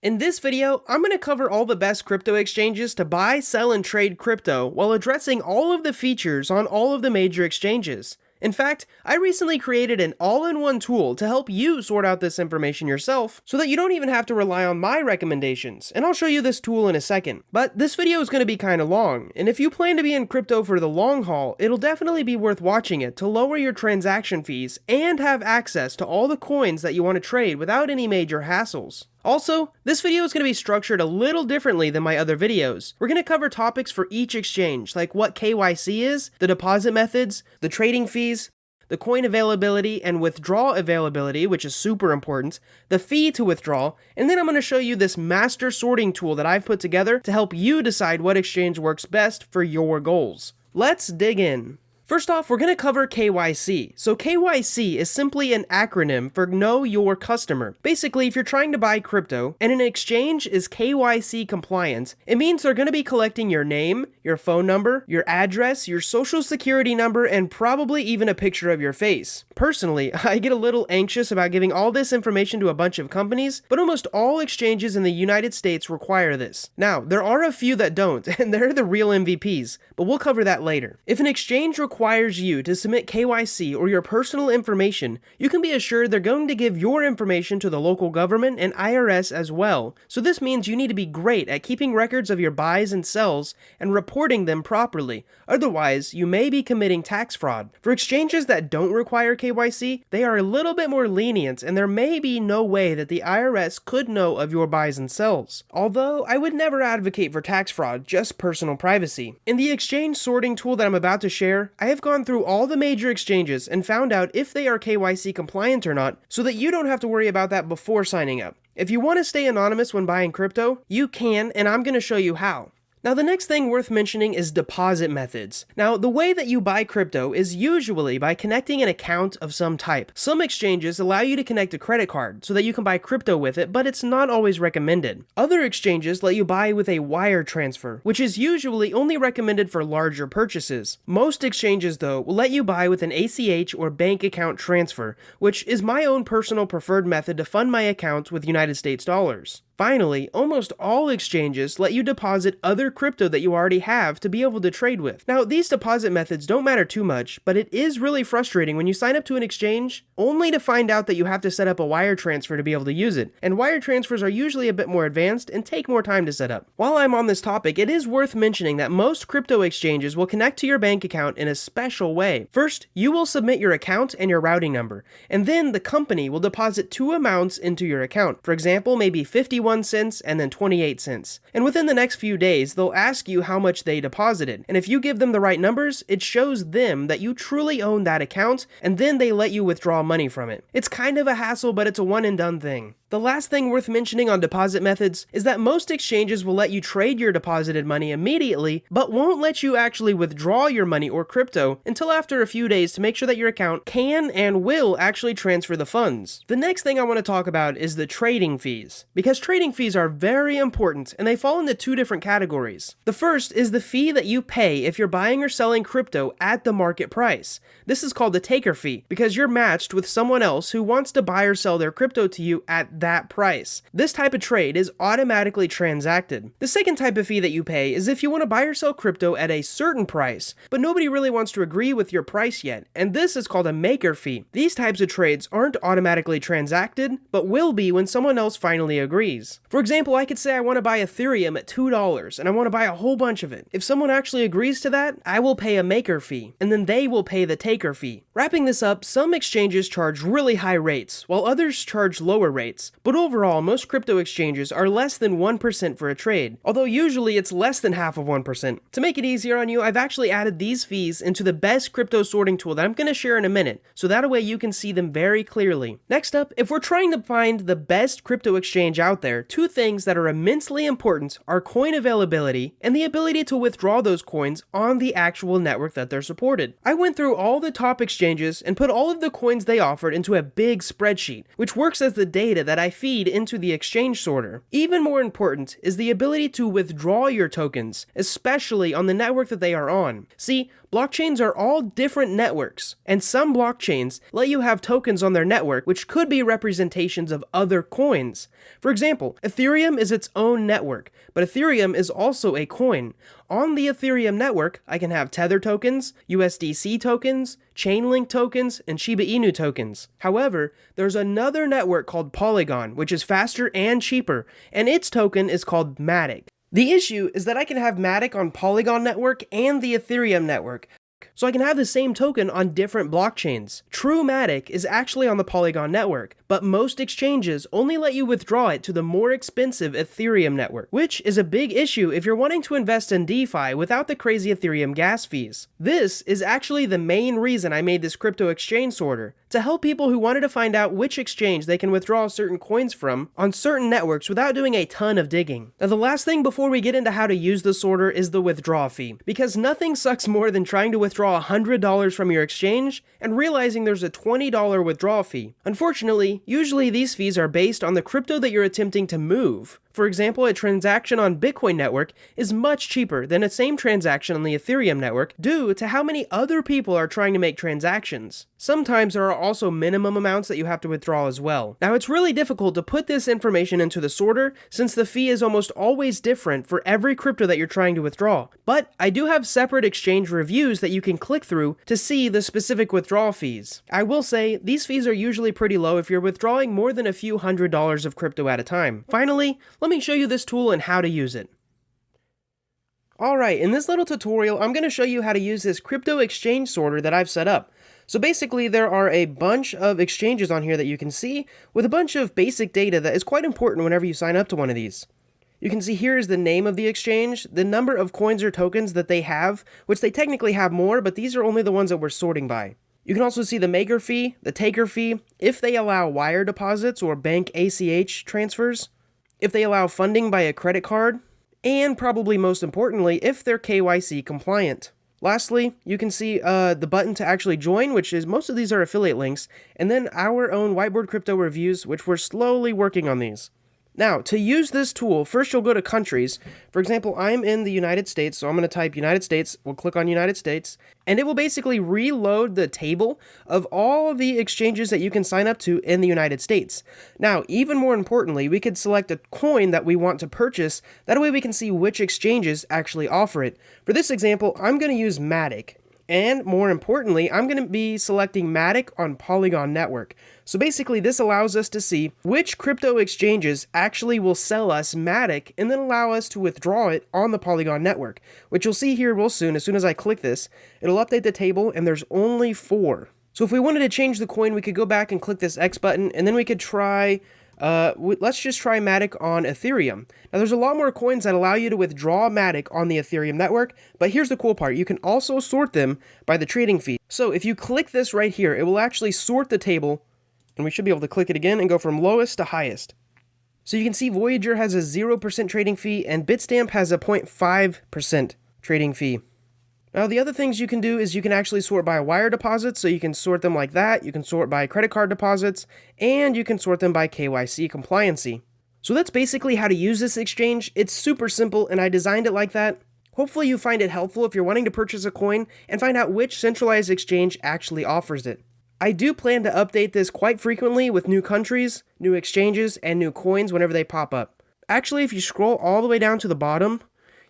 In this video, I'm going to cover all the best crypto exchanges to buy, sell, and trade crypto while addressing all of the features on all of the major exchanges. In fact, I recently created an all-in-one tool to help you sort out this information yourself so that you don't even have to rely on my recommendations, and I'll show you this tool in a second. But this video is going to be kind of long, and if you plan to be in crypto for the long haul, it'll definitely be worth watching it to lower your transaction fees and have access to all the coins that you want to trade without any major hassles. Also, this video is going to be structured a little differently than my other videos. We're going to cover topics for each exchange, like what KYC is, the deposit methods, the trading fees, the coin availability and withdrawal availability, which is super important, the fee to withdraw, and then I'm going to show you this master sorting tool that I've put together to help you decide what exchange works best for your goals. Let's dig in. First off, we're going to cover KYC. So KYC is simply an acronym for Know Your Customer. Basically, if you're trying to buy crypto and an exchange is KYC compliant, it means they're going to be collecting your name, your phone number, your address, your social security number, and probably even a picture of your face. Personally, I get a little anxious about giving all this information to a bunch of companies, but almost all exchanges in the United States require this. Now, there are a few that don't, and they're the real MVPs, but we'll cover that later. If an exchange requires you to submit KYC or your personal information, you can be assured they're going to give your information to the local government and IRS as well. So this means you need to be great at keeping records of your buys and sells and reporting them properly. Otherwise, you may be committing tax fraud. For exchanges that don't require KYC, they are a little bit more lenient, and there may be no way that the IRS could know of your buys and sells. Although, I would never advocate for tax fraud, just personal privacy. In the exchange sorting tool that I'm about to share, I have gone through all the major exchanges and found out if they are KYC compliant or not, so that you don't have to worry about that before signing up. If you want to stay anonymous when buying crypto, you can, and I'm going to show you how. Now, the next thing worth mentioning is deposit methods. Now, the way that you buy crypto is usually by connecting an account of some type. Some exchanges allow you to connect a credit card so that you can buy crypto with it, but it's not always recommended. Other exchanges let you buy with a wire transfer, which is usually only recommended for larger purchases. Most exchanges, though, will let you buy with an ACH or bank account transfer, which is my own personal preferred method to fund my account with United States dollars. Finally, almost all exchanges let you deposit other crypto that you already have to be able to trade with. Now, these deposit methods don't matter too much, but it is really frustrating when you sign up to an exchange only to find out that you have to set up a wire transfer to be able to use it. And wire transfers are usually a bit more advanced and take more time to set up. While I'm on this topic, it is worth mentioning that most crypto exchanges will connect to your bank account in a special way. First, you will submit your account and your routing number, and then the company will deposit two amounts into your account. For example, maybe 51 cents and then 28 cents. And within the next few days, they'll ask you how much they deposited. And if you give them the right numbers, it shows them that you truly own that account, and then they let you withdraw money from it. It's kind of a hassle, but it's a one and done thing. The last thing worth mentioning on deposit methods is that most exchanges will let you trade your deposited money immediately, but won't let you actually withdraw your money or crypto until after a few days to make sure that your account can and will actually transfer the funds. The next thing I want to talk about is the trading fees, because trading fees are very important and they fall into two different categories. The first is the fee that you pay if you're buying or selling crypto at the market price. This is called the taker fee because you're matched with someone else who wants to buy or sell their crypto to you at that price. This type of trade is automatically transacted. The second type of fee that you pay is if you want to buy or sell crypto at a certain price, but nobody really wants to agree with your price yet, and this is called a maker fee. These types of trades aren't automatically transacted, but will be when someone else finally agrees. For example, I could say I want to buy Ethereum at $2 and I want to buy a whole bunch of it. If someone actually agrees to that, I will pay a maker fee, and then they will pay the taker fee. Wrapping this up, some exchanges charge really high rates, while others charge lower rates. But overall, most crypto exchanges are less than 1% for a trade, although usually it's less than half of 1%. To make it easier on you, I've actually added these fees into the best crypto sorting tool that I'm going to share in a minute, so that way you can see them very clearly. Next up, if we're trying to find the best crypto exchange out there, two things that are immensely important are coin availability and the ability to withdraw those coins on the actual network that they're supported. I went through all the top exchanges and put all of the coins they offered into a big spreadsheet, which works as the data that that I feed into the exchange sorter. Even more important is the ability to withdraw your tokens, especially on the network that they are on. See, blockchains are all different networks, and some blockchains let you have tokens on their network which could be representations of other coins. For example, Ethereum is its own network, but Ethereum is also a coin. On the Ethereum network, I can have Tether tokens, USDC tokens, Chainlink tokens, and Shiba Inu tokens. However, there's another network called Polygon, which is faster and cheaper, and its token is called Matic. The issue is that I can have Matic on Polygon network and the Ethereum network, so I can have the same token on different blockchains. True Matic is actually on the Polygon network, but most exchanges only let you withdraw it to the more expensive Ethereum network, which is a big issue if you're wanting to invest in DeFi without the crazy Ethereum gas fees. This is actually the main reason I made this crypto exchange sorter, to help people who wanted to find out which exchange they can withdraw certain coins from on certain networks without doing a ton of digging. Now the last thing before we get into how to use the sorter is the withdrawal fee, because nothing sucks more than trying to withdraw $100 from your exchange and realizing there's a $20 withdrawal fee. Unfortunately, usually these fees are based on the crypto that you're attempting to move. For example, a transaction on Bitcoin network is much cheaper than a same transaction on the Ethereum network due to how many other people are trying to make transactions. Sometimes there are also minimum amounts that you have to withdraw as well. Now it's really difficult to put this information into the sorter since the fee is almost always different for every crypto that you're trying to withdraw. But I do have separate exchange reviews that you can click through to see the specific withdrawal fees. I will say these fees are usually pretty low if you're withdrawing more than a few $100s of crypto at a time. Finally, let me show you this tool and how to use it. Alright, in this little tutorial, I'm going to show you how to use this crypto exchange sorter that I've set up. So basically, there are a bunch of exchanges on here that you can see with a bunch of basic data that is quite important whenever you sign up to one of these. You can see here is the name of the exchange, the number of coins or tokens that they have, which they technically have more, but these are only the ones that we're sorting by. You can also see the maker fee, the taker fee, if they allow wire deposits or bank ACH transfers, if they allow funding by a credit card, and probably most importantly, if they're KYC compliant. Lastly, you can see the button to actually join, which is most of these are affiliate links, and then our own Whiteboard Crypto reviews, which we're slowly working on these. Now, to use this tool, first you'll go to countries. For example, I'm in the United States, so I'm going to type United States, we'll click on United States, and it will basically reload the table of all the exchanges that you can sign up to in the United States. Now, even more importantly, we could select a coin that we want to purchase, that way we can see which exchanges actually offer it. For this example, I'm going to use Matic. And more importantly, I'm going to be selecting Matic on Polygon Network. So basically, this allows us to see which crypto exchanges actually will sell us Matic and then allow us to withdraw it on the Polygon Network, which you'll see here real soon. As soon as I click this, it'll update the table and there's only 4. So if we wanted to change the coin, we could go back and click this X button and then we could try let's just try Matic on Ethereum. Now there's a lot more coins that allow you to withdraw Matic on the Ethereum network, but here's the cool part. You can also sort them by the trading fee. So if you click this right here, it will actually sort the table, and we should be able to click it again and go from lowest to highest. So you can see Voyager has a 0% trading fee and Bitstamp has a 0.5% trading fee. Now the other things you can do is you can actually sort by wire deposits, so you can sort them like that, you can sort by credit card deposits, and you can sort them by KYC compliancy. So that's basically how to use this exchange. It's super simple and I designed it like that. Hopefully you find it helpful if you're wanting to purchase a coin and find out which centralized exchange actually offers it. I do plan to update this quite frequently with new countries, new exchanges, and new coins whenever they pop up. Actually, if you scroll all the way down to the bottom,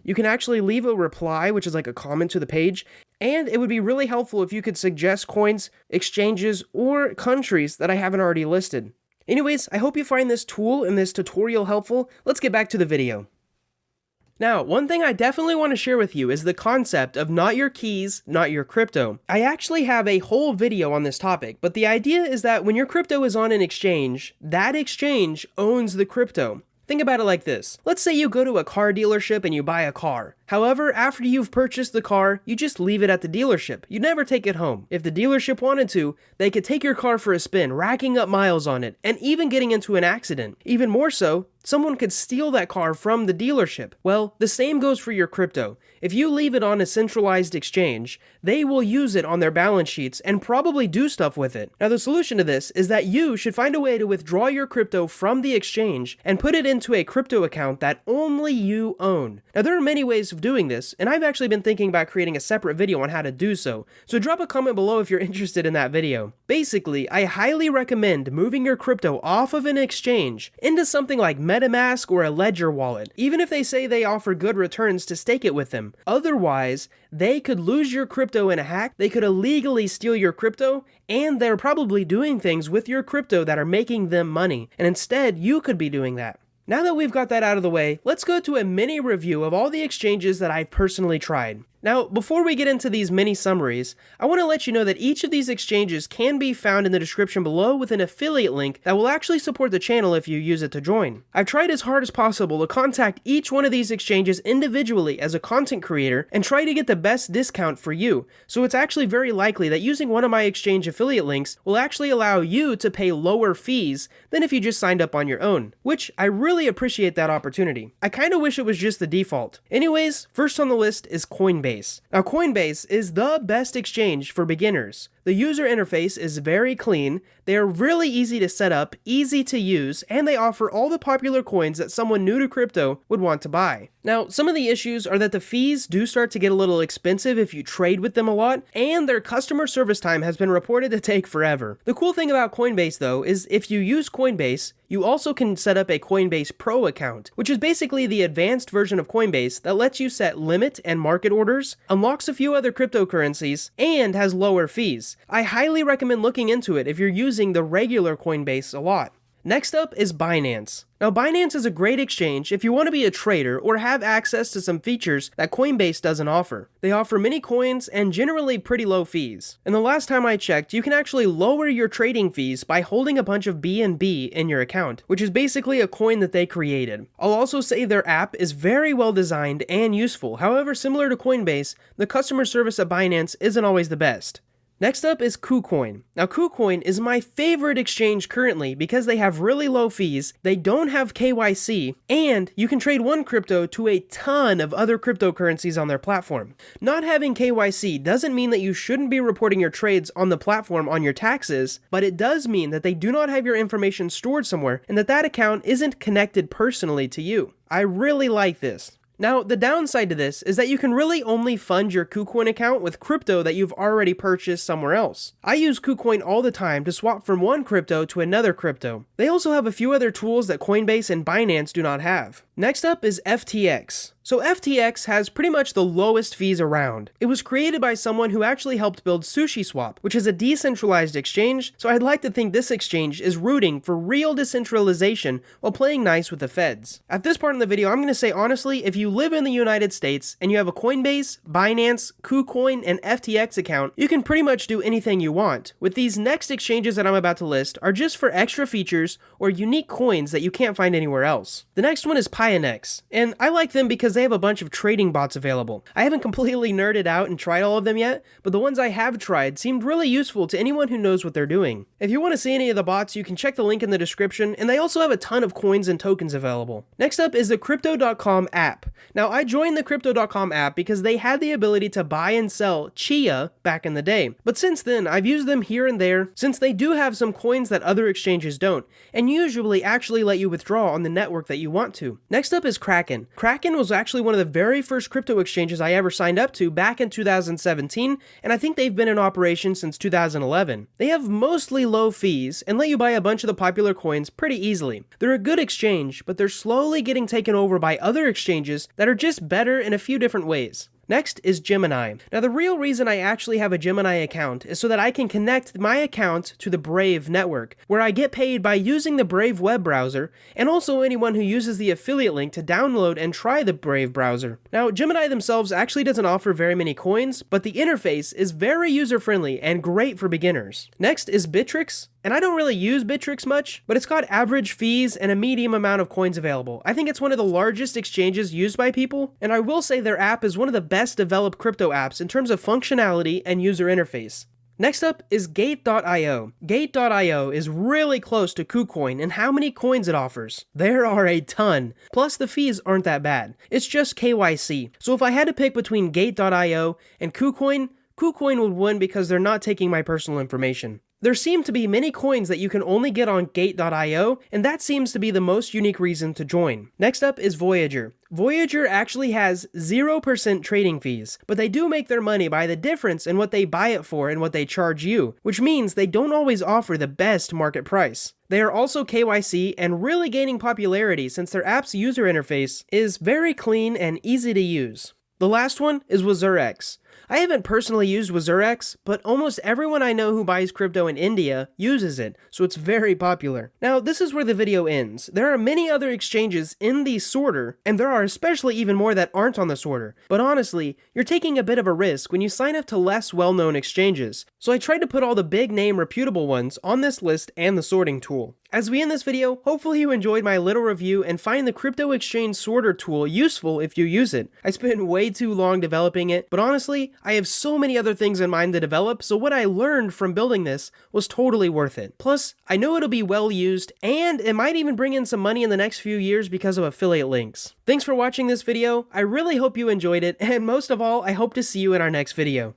you can actually leave a reply, which is like a comment to the page, and it would be really helpful if you could suggest coins, exchanges, or countries that I haven't already listed. Anyways, I hope you find this tool and this tutorial helpful. Let's get back to the video. Now, one thing I definitely want to share with you is the concept of not your keys, not your crypto. I actually have a whole video on this topic, but the idea is that when your crypto is on an exchange, that exchange owns the crypto. Think about it like this. Let's say you go to a car dealership and you buy a car. However, after you've purchased the car, you just leave it at the dealership. You never take it home. If the dealership wanted to, they could take your car for a spin, racking up miles on it, and even getting into an accident. Even more so, someone could steal that car from the dealership. Well, the same goes for your crypto. If you leave it on a centralized exchange, they will use it on their balance sheets and probably do stuff with it. Now, the solution to this is that you should find a way to withdraw your crypto from the exchange and put it into a crypto account that only you own. Now, there are many ways of doing this, and I've actually been thinking about creating a separate video on how to do so, so drop a comment below if you're interested in that video. Basically, I highly recommend moving your crypto off of an exchange into something like MetaMask or a Ledger wallet, even if they say they offer good returns to stake it with them. Otherwise, they could lose your crypto in a hack, they could illegally steal your crypto, and they're probably doing things with your crypto that are making them money, and instead, you could be doing that. Now that we've got that out of the way, let's go to a mini review of all the exchanges that I've personally tried. Now, before we get into these mini summaries, I want to let you know that each of these exchanges can be found in the description below with an affiliate link that will actually support the channel if you use it to join. I've tried as hard as possible to contact each one of these exchanges individually as a content creator and try to get the best discount for you, so it's actually very likely that using one of my exchange affiliate links will actually allow you to pay lower fees than if you just signed up on your own, which I really appreciate that opportunity. I kinda wish it was just the default. Anyways, first on the list is Coinbase. Now, Coinbase is the best exchange for beginners. The user interface is very clean, they are really easy to set up, easy to use, and they offer all the popular coins that someone new to crypto would want to buy. Now, some of the issues are that the fees do start to get a little expensive if you trade with them a lot, and their customer service time has been reported to take forever. The cool thing about Coinbase though is if you use Coinbase, you also can set up a Coinbase Pro account, which is basically the advanced version of Coinbase that lets you set limit and market orders, unlocks a few other cryptocurrencies, and has lower fees. I highly recommend looking into it if you're using the regular Coinbase a lot. Next up is Binance. Now, Binance is a great exchange if you want to be a trader or have access to some features that Coinbase doesn't offer. They offer many coins and generally pretty low fees. And the last time I checked, you can actually lower your trading fees by holding a bunch of BNB in your account, which is basically a coin that they created. I'll also say their app is very well designed and useful. However, similar to Coinbase, the customer service at Binance isn't always the best. Next up is KuCoin. Now, KuCoin is my favorite exchange currently because they have really low fees, they don't have KYC, and you can trade one crypto to a ton of other cryptocurrencies on their platform. Not having KYC doesn't mean that you shouldn't be reporting your trades on the platform on your taxes, but it does mean that they do not have your information stored somewhere and that account isn't connected personally to you. I really like this. Now, the downside to this is that you can really only fund your KuCoin account with crypto that you've already purchased somewhere else. I use KuCoin all the time to swap from one crypto to another crypto. They also have a few other tools that Coinbase and Binance do not have. Next up is FTX. So FTX has pretty much the lowest fees around. It was created by someone who actually helped build SushiSwap, which is a decentralized exchange, so I'd like to think this exchange is rooting for real decentralization while playing nice with the feds. At this part in the video, I'm going to say honestly, if you live in the United States and you have a Coinbase, Binance, KuCoin, and FTX account, you can pretty much do anything you want. With these next exchanges that I'm about to list are just for extra features or unique coins that you can't find anywhere else. The next one is Pionex, and I like them because they have a bunch of trading bots available. I haven't completely nerded out and tried all of them yet, but the ones I have tried seemed really useful to anyone who knows what they're doing. If you want to see any of the bots, you can check the link in the description, and they also have a ton of coins and tokens available. Next up is the Crypto.com app. Now, I joined the Crypto.com app because they had the ability to buy and sell Chia back in the day, but since then, I've used them here and there, since they do have some coins that other exchanges don't, and usually actually let you withdraw on the network that you want to. Next up is Kraken. Kraken was actually one of the very first crypto exchanges I ever signed up to back in 2017, and I think they've been in operation since 2011. They have mostly low fees and let you buy a bunch of the popular coins pretty easily. They're a good exchange, but they're slowly getting taken over by other exchanges that are just better in a few different ways. Next is Gemini. Now, the real reason I actually have a Gemini account is so that I can connect my account to the Brave network, where I get paid by using the Brave web browser, and also anyone who uses the affiliate link to download and try the Brave browser. Now, Gemini themselves actually doesn't offer very many coins, but the interface is very user-friendly and great for beginners. Next is Bittrex. And I don't really use Bittrex much, but it's got average fees and a medium amount of coins available. I think it's one of the largest exchanges used by people, and I will say their app is one of the best developed crypto apps in terms of functionality and user interface. Next up is Gate.io. Gate.io is really close to KuCoin in how many coins it offers. There are a ton. Plus the fees aren't that bad. It's just KYC. So if I had to pick between Gate.io and KuCoin, KuCoin would win because they're not taking my personal information. There seem to be many coins that you can only get on Gate.io, and that seems to be the most unique reason to join. Next up is Voyager. Voyager actually has 0% trading fees, but they do make their money by the difference in what they buy it for and what they charge you, which means they don't always offer the best market price. They are also KYC and really gaining popularity since their app's user interface is very clean and easy to use. The last one is WazirX. I haven't personally used WazirX, but almost everyone I know who buys crypto in India uses it, so it's very popular. Now, this is where the video ends. There are many other exchanges in the sorter, and there are especially even more that aren't on the sorter. But honestly, you're taking a bit of a risk when you sign up to less well-known exchanges. So I tried to put all the big name reputable ones on this list and the sorting tool. As we end this video, hopefully you enjoyed my little review and find the crypto exchange sorter tool useful if you use it. I spent way too long developing it, but honestly, I have so many other things in mind to develop, so what I learned from building this was totally worth it. Plus, I know it'll be well used, and it might even bring in some money in the next few years because of affiliate links. Thanks for watching this video, I really hope you enjoyed it, and most of all, I hope to see you in our next video.